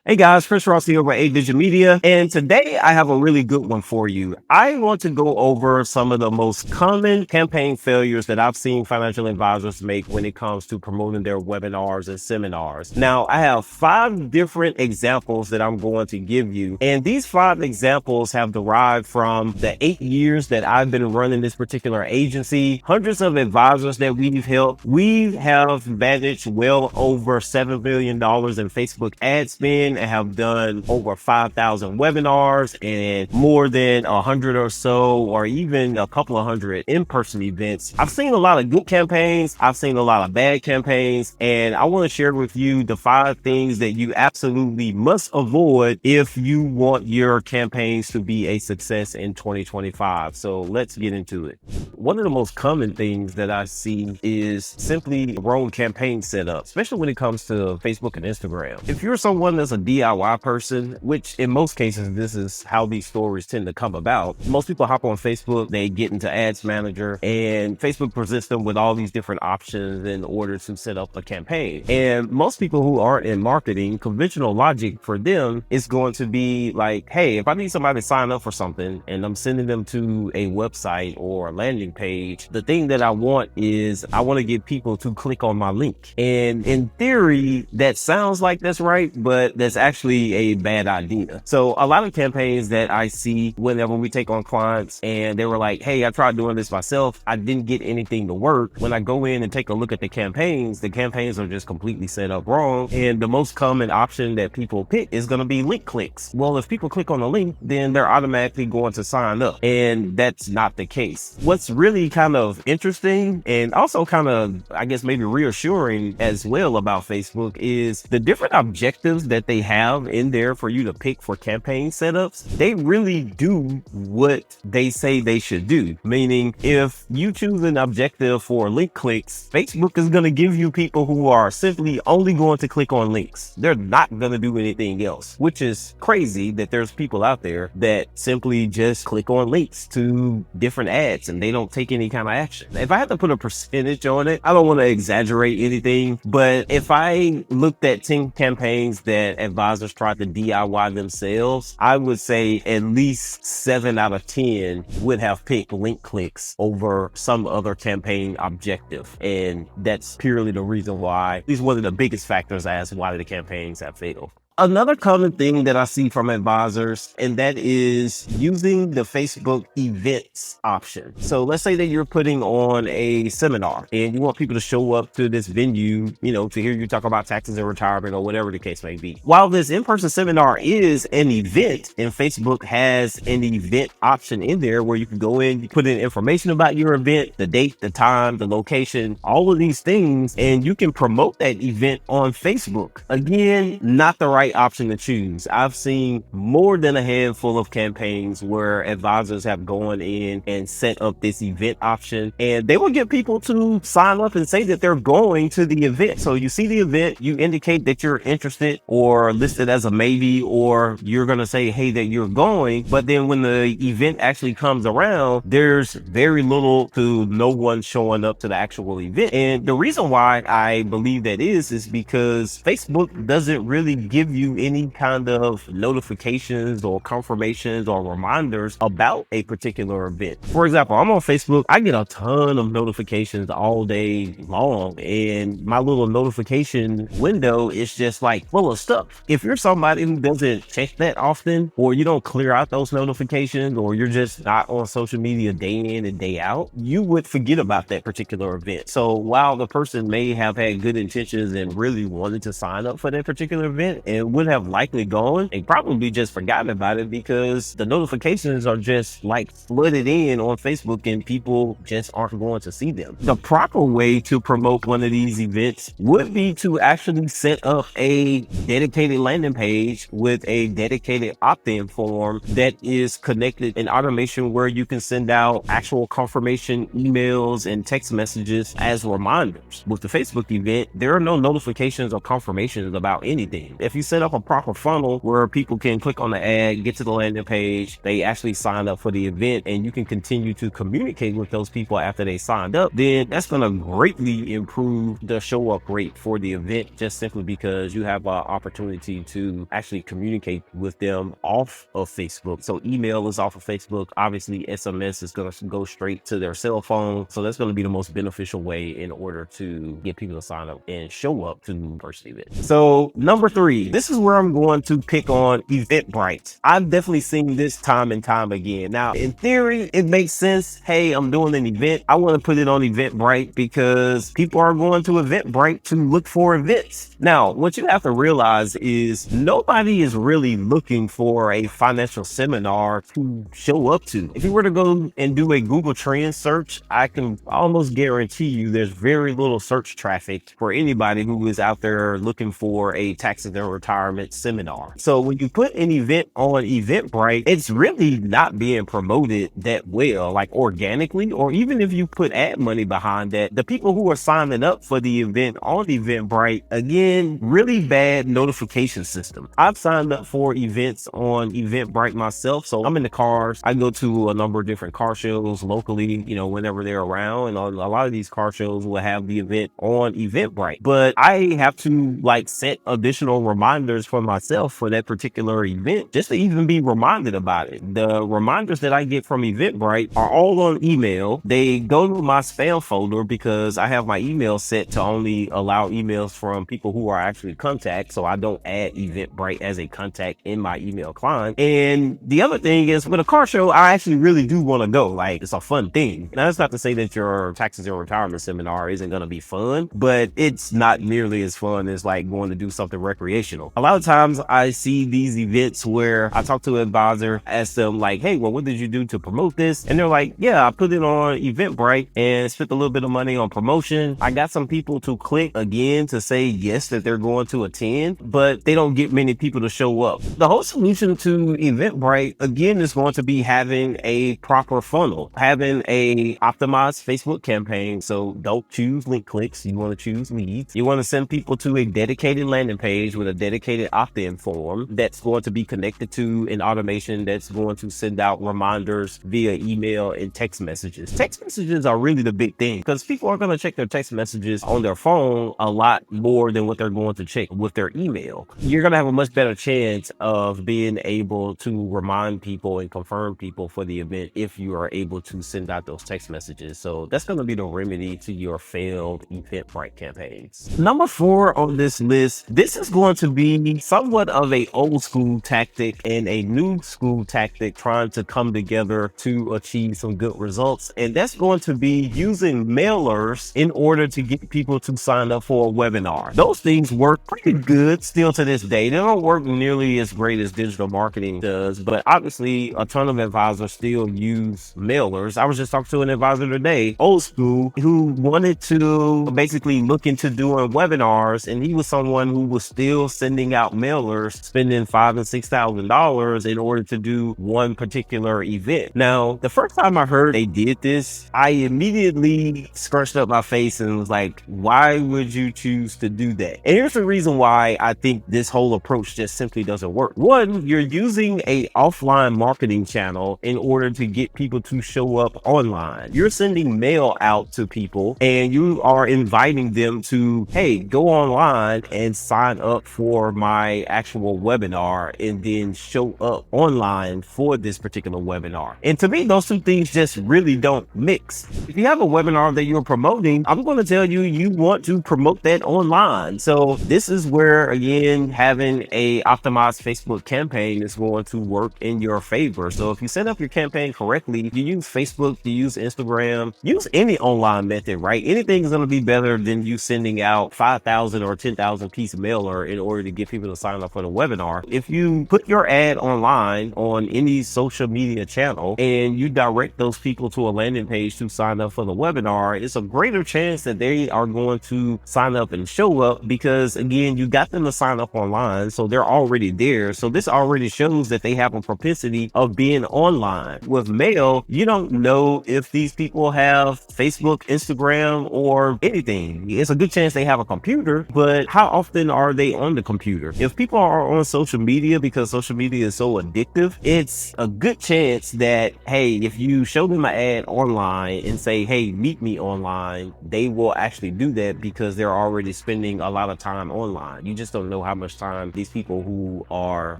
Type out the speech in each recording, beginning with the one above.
Hey guys, Chris Ross here with A Digital Media, and today I have a really good one for you. I want to go over some of the most common campaign failures that I've seen financial advisors make when it comes to promoting their webinars and seminars. Now, I have 5 different examples that I'm going to give you, and these 5 examples have derived from the 8 years that I've been running this particular agency, hundreds of advisors that we've helped. We have managed well over $7 million in Facebook ad spend and have done over 5,000 webinars and more than 100 or so, or even a couple of hundred in-person events. I've seen a lot of good campaigns. I've seen a lot of bad campaigns, and I want to share with you the 5 things that you absolutely must avoid if you want your campaigns to be a success in 2025. So let's get into it. One of the most common things that I see is simply wrong campaign setup, especially when it comes to Facebook and Instagram. If you're someone that's a DIY person, which in most cases, this is how these stories tend to come about. Most people hop on Facebook, they get into Ads Manager, and Facebook presents them with all these different options in order to set up a campaign. And most people who aren't in marketing, conventional logic for them is going to be like, hey, if I need somebody to sign up for something and I'm sending them to a website or a landing page, the thing that I want is I want to get people to click on my link. And in theory, that sounds like that's right, but that's actually a bad idea. So a lot of campaigns that I see whenever we take on clients and they were like, hey, I tried doing this myself, I didn't get anything to work. When I go in and take a look at the campaigns are just completely set up wrong. And the most common option that people pick is going to be link clicks. Well, if people click on the link, then they're automatically going to sign up. And that's not the case. What's really kind of interesting and also kind of, I guess, maybe reassuring as well about Facebook is the different objectives that they have in there for you to pick for campaign setups. They really do what they say they should do. Meaning, if you choose an objective for link clicks, Facebook is going to give you people who are simply only going to click on links. They're not going to do anything else, which is crazy that there's people out there that simply just click on links to different ads and they don't take any kind of action. If I had to put a percentage on it, I don't want to exaggerate anything, but if I looked at 10 campaigns that advisors tried to DIY themselves, I would say at least 7 out of 10 would have picked link clicks over some other campaign objective. And that's purely the reason why, at least one of the biggest factors as why the campaigns have failed. Another common thing that I see from advisors, and that is using the Facebook events option. So let's say that you're putting on a seminar and you want people to show up to this venue, to hear you talk about taxes and retirement or whatever the case may be. While this in-person seminar is an event, and Facebook has an event option in there where you can go in, you put in information about your event, the date, the time, the location, all of these things, and you can promote that event on Facebook. Again, not the right option to choose. I've seen more than a handful of campaigns where advisors have gone in and set up this event option, and they will get people to sign up and say that they're going to the event. So you see the event, you indicate that you're interested or listed as a maybe, or you're going to say, hey, that you're going. But then when the event actually comes around, there's very little to no one showing up to the actual event. And the reason why I believe that is because Facebook doesn't really give you any kind of notifications or confirmations or reminders about a particular event. For example, I'm on Facebook. I get a ton of notifications all day long, and my little notification window is just like full of stuff. If you're somebody who doesn't check that often, or you don't clear out those notifications, or you're just not on social media day in and day out, you would forget about that particular event. So while the person may have had good intentions and really wanted to sign up for that particular event and would have likely gone, they probably just forgotten about it because the notifications are just like flooded in on Facebook and people just aren't going to see them. The proper way to promote one of these events would be to actually set up a dedicated landing page with a dedicated opt-in form that is connected in automation where you can send out actual confirmation emails and text messages as reminders. With the Facebook event, there are no notifications or confirmations about anything. If you set up a proper funnel where people can click on the ad, get to the landing page, they actually sign up for the event, and you can continue to communicate with those people after they signed up, then that's going to greatly improve the show up rate for the event, just simply because you have an opportunity to actually communicate with them off of Facebook. So email is off of Facebook. Obviously, SMS is going to go straight to their cell phone. So that's going to be the most beneficial way in order to get people to sign up and show up to the university event. So number 3, this is where I'm going to pick on Eventbrite. I've definitely seen this time and time again. Now, in theory, it makes sense. Hey, I'm doing an event. I want to put it on Eventbrite because people are going to Eventbrite to look for events. Now, what you have to realize is nobody is really looking for a financial seminar to show up to. If you were to go and do a Google Trends search, I can almost guarantee you there's very little search traffic for anybody who is out there looking for a taxes and retirement seminar. So when you put an event on Eventbrite, it's really not being promoted that well, like organically, or even if you put ad money behind that, the people who are signing up for the event on Eventbrite, again, really bad notification system. I've signed up for events on Eventbrite myself. So I'm in the cars. I go to a number of different car shows locally, whenever they're around. And a lot of these car shows will have the event on Eventbrite. But I have to set additional reminders for myself for that particular event just to even be reminded about it. The reminders that I get from Eventbrite are all on email. They go to my spam folder because I have my email set to only allow emails from people who are actually contacts. So I don't add Eventbrite as a contact in my email client. And the other thing is, with a car show, I actually really do want to go. It's a fun thing. Now, that's not to say that your taxes and retirement seminar isn't going to be fun, but it's not nearly as fun as going to do something recreational. A lot of times I see these events where I talk to an advisor, ask them hey, well, what did you do to promote this? And they're like, yeah, I put it on Eventbrite and spent a little bit of money on promotion. I got some people to click again to say yes, that they're going to attend, but they don't get many people to show up. The whole solution to Eventbrite, again, is going to be having a proper funnel, having a optimized Facebook campaign. So don't choose link clicks. You want to choose leads. You want to send people to a dedicated landing page with a dedicated opt-in form that's going to be connected to an automation that's going to send out reminders via email and text messages. Text messages are really the big thing because people are going to check their text messages on their phone a lot more than what they're going to check with their email. You're going to have a much better chance of being able to remind people and confirm people for the event if you are able to send out those text messages. So that's going to be the remedy to your failed Eventbrite campaigns. Number 4 on this list, this is going to be somewhat of a old school tactic and a new school tactic trying to come together to achieve some good results. And that's going to be using mailers in order to get people to sign up for a webinar. Those things work pretty good still to this day. They don't work nearly as great as digital marketing does, but obviously a ton of advisors still use mailers. I was just talking to an advisor today, old school, who wanted to basically look into doing webinars, and he was someone who was still sending out mailers, spending $5,000 and $6,000 in order to do one particular event. Now, the first time I heard they did this, I immediately scrunched up my face and was like, why would you choose to do that? And here's the reason why I think this whole approach just simply doesn't work. One, you're using a offline marketing channel in order to get people to show up online. You're sending mail out to people and you are inviting them to, hey, go online and sign up for my actual webinar and then show up online for this particular webinar. And to me, those two things just really don't mix. If you have a webinar that you're promoting, I'm going to tell you, you want to promote that online. So this is where, again, having a optimized Facebook campaign is going to work in your favor. So if you set up your campaign correctly, you use Facebook, you use Instagram, use any online method, right? Anything is going to be better than you sending out 5,000 or 10,000 piece mailer in order to get people to sign up for the webinar. If you put your ad online on any social media channel and you direct those people to a landing page to sign up for the webinar, it's a greater chance that they are going to sign up and show up because, again, you got them to sign up online, so they're already there. So this already shows that they have a propensity of being online. With mail, you don't know if these people have Facebook, Instagram, or anything. It's a good chance they have a computer, but how often are they on the computer? computer. If people are on social media because social media is so addictive, it's a good chance that, hey, if you show them an ad online and say, hey, meet me online, they will actually do that because they're already spending a lot of time online. You just don't know how much time these people who are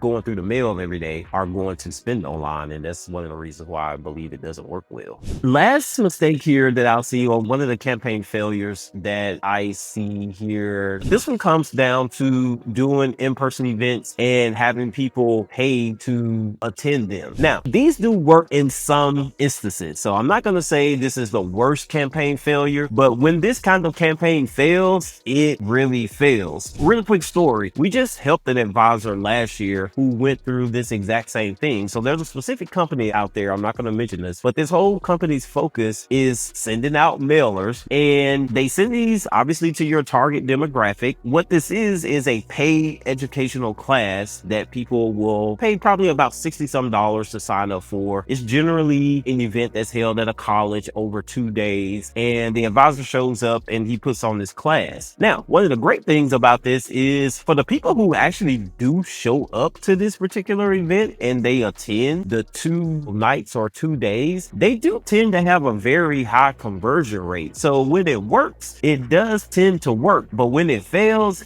going through the mail every day are going to spend online. And that's one of the reasons why I believe it doesn't work well. Last mistake here that I'll see, or one of the campaign failures that I see here, this one comes down to doing in-person events and having people pay to attend them. Now, these do work in some instances. So I'm not going to say this is the worst campaign failure, but when this kind of campaign fails, it really fails. Really quick story. We just helped an advisor last year who went through this exact same thing. So there's a specific company out there, I'm not going to mention this, but this whole company's focus is sending out mailers, and they send these obviously to your target demographic. What this is a paid educational class that people will pay probably about $60 some to sign up for. It's generally an event that's held at a college over 2 days, and the advisor shows up and he puts on this class. Now, one of the great things about this is for the people who actually do show up to this particular event and they attend the 2 nights or 2 days, they do tend to have a very high conversion rate. So when it works, it does tend to work, but when it fails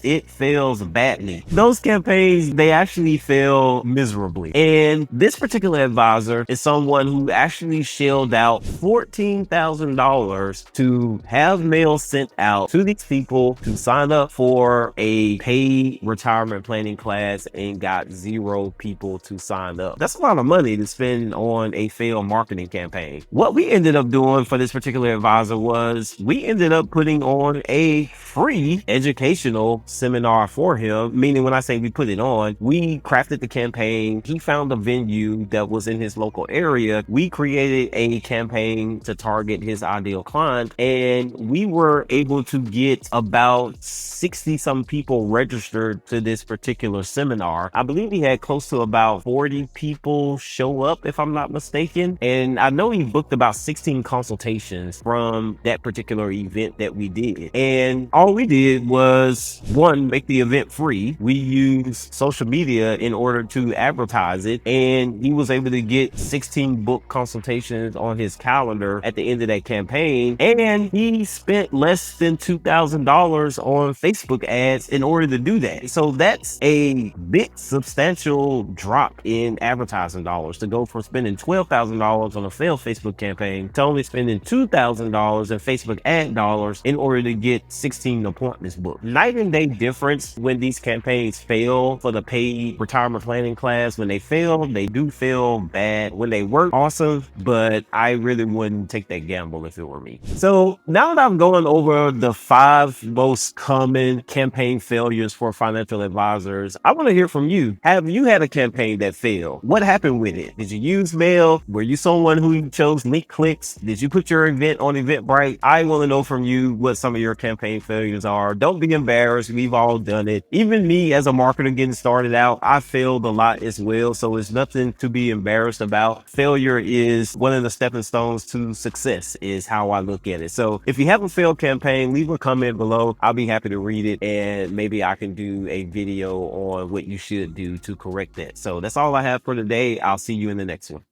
badly. Those campaigns, they actually fail miserably. And this particular advisor is someone who actually shelled out $14,000 to have mail sent out to these people to sign up for a paid retirement planning class and got 0 people to sign up. That's a lot of money to spend on a failed marketing campaign. What we ended up doing for this particular advisor was we ended up putting on a free educational seminar for him. Meaning, when I say we put it on, we crafted the campaign. He found a venue that was in his local area. We created a campaign to target his ideal client, and we were able to get about 60 some people registered to this particular seminar. I believe he had close to about 40 people show up, if I'm not mistaken. And I know he booked about 16 consultations from that particular event that we did. And all we did was, one, make the event free. We used social media in order to advertise it, and he was able to get 16 book consultations on his calendar at the end of that campaign. And he spent less than $2,000 on Facebook ads in order to do that. So that's a big substantial drop in advertising dollars, to go from spending $12,000 on a failed Facebook campaign to only spending $2,000 in Facebook ad dollars in order to get 16 appointments booked. Night and day difference when these campaigns fail for the paid retirement planning class. When they fail, they do fail bad. When they work, awesome, but I really wouldn't take that gamble if it were me. So now that I'm going over the 5 most common campaign failures for financial advisors, I want to hear from you. Have you had a campaign that failed? What happened with it? Did you use mail? Were you someone who chose link clicks? Did you put your event on Eventbrite? I want to know from you what some of your campaign failures are. Don't be embarrassed. We've all done it. Even me as a marketer getting started out, I failed a lot as well. So it's nothing to be embarrassed about. Failure is one of the stepping stones to success, is how I look at it. So if you have a failed campaign, leave a comment below. I'll be happy to read it, and maybe I can do a video on what you should do to correct that. So that's all I have for today. I'll see you in the next one.